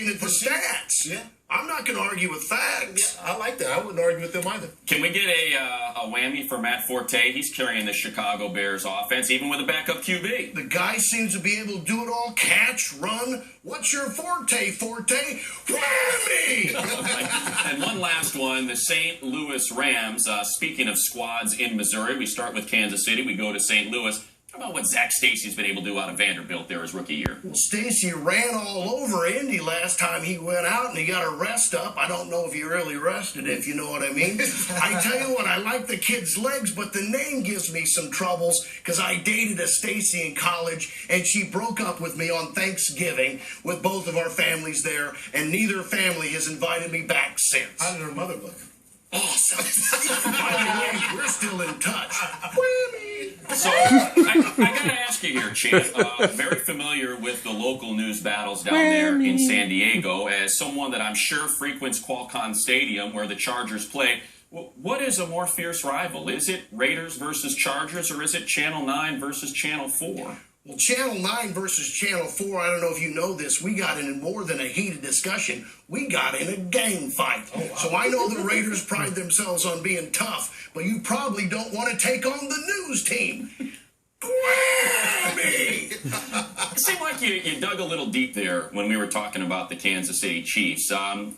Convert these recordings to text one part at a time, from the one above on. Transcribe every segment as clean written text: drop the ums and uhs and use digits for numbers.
at the stats. Yeah. I'm not going to argue with facts. Yeah, I like that. I wouldn't argue with them either. Can we get a whammy for Matt Forte? He's carrying the Chicago Bears offense, even with a backup QB. The guy seems to be able to do it all. Catch, run. What's your forte? Whammy! And one last one, the St. Louis Rams. Speaking of squads in Missouri, we start with Kansas City. We go to St. Louis. How about what Zach Stacy's been able to do out of Vanderbilt there his rookie year? Well, Stacy ran all over Indy last time he went out, and he got a rest up. I don't know if he really rested, if you know what I mean. I tell you what, I like the kid's legs, but the name gives me some troubles because I dated a Stacy in college, and she broke up with me on Thanksgiving with both of our families there, and neither family has invited me back since. How did her mother look? Awesome. By the way, we're still in touch. Whammy! So, I got to ask you here, Champ. Very familiar with the local news battles down there in San Diego. As someone that I'm sure frequents Qualcomm Stadium where the Chargers play, what is a more fierce rival? Is it Raiders versus Chargers, or is it Channel 9 versus Channel 4? Well, Channel 9 versus Channel 4, I don't know if you know this, we got in more than a heated discussion. We got in a gang fight. Oh, wow. So I know the Raiders pride themselves on being tough, but you probably don't want to take on the news team. Whammy! It seemed like you dug a little deep there when we were talking about the Kansas City Chiefs.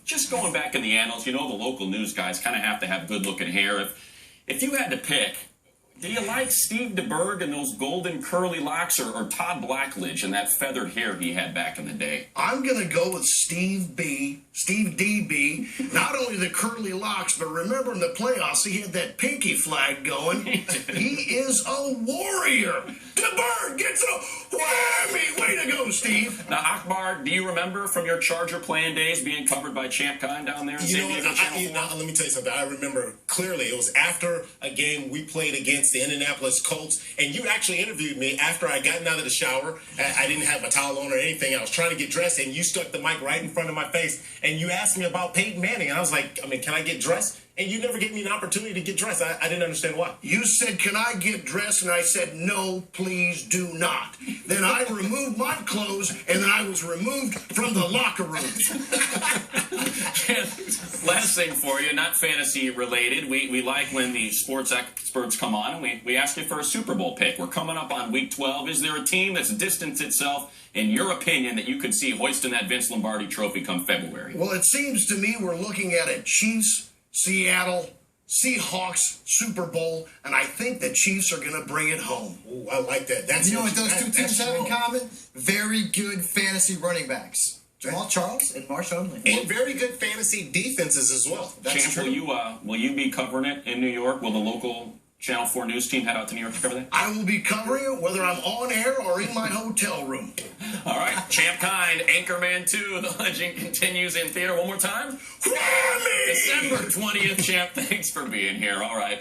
Just going back in the annals, you know the local news guys kind of have to have good-looking hair. If you had to pick, do you like Steve DeBerg and those golden curly locks, or Todd Blackledge and that feathered hair he had back in the day? I'm going to go with Steve DB. Not only the curly locks, but remember in the playoffs, he had that pinky flag going. He is a warrior. DeBerg gets a whammy. Way to go, Steve. Now, Akbar, do you remember from your Charger playing days being covered by Champ Kind down there in San Diego Channel 4? Let me tell you something. I remember clearly. It was after a game we played against the Indianapolis Colts, and you actually interviewed me after I gotten out of the shower. I didn't have a towel on or anything. I was trying to get dressed, and you stuck the mic right in front of my face, and you asked me about Peyton Manning, and I was like, can I get dressed? And you never gave me an opportunity to get dressed. I didn't understand why. You said, can I get dressed? And I said, no, please do not. Then I removed my clothes, and then I was removed from the locker room. Last thing for you, not fantasy related. We like when the sports experts come on, and we ask you for a Super Bowl pick. We're coming up on Week 12. Is there a team that's distanced itself, in your opinion, that you could see hoisting that Vince Lombardi trophy come February? Well, it seems to me we're looking at a Chiefs, Seattle, Seahawks Super Bowl, and I think the Chiefs are going to bring it home. Ooh, I like that. You know what those two teams have in common? Very good fantasy running backs. Jamal Charles and Marshawn Lynch. And very good fantasy defenses as well. Champ, will you be covering it in New York? Will the local Channel 4 news team head out to New York to cover that? I will be covering it whether I'm on air or in my hotel room. All right, Champ Kind, Anchorman 2, the legend continues in theater one more time. Whammy! December 20th, Champ. Thanks for being here. All right.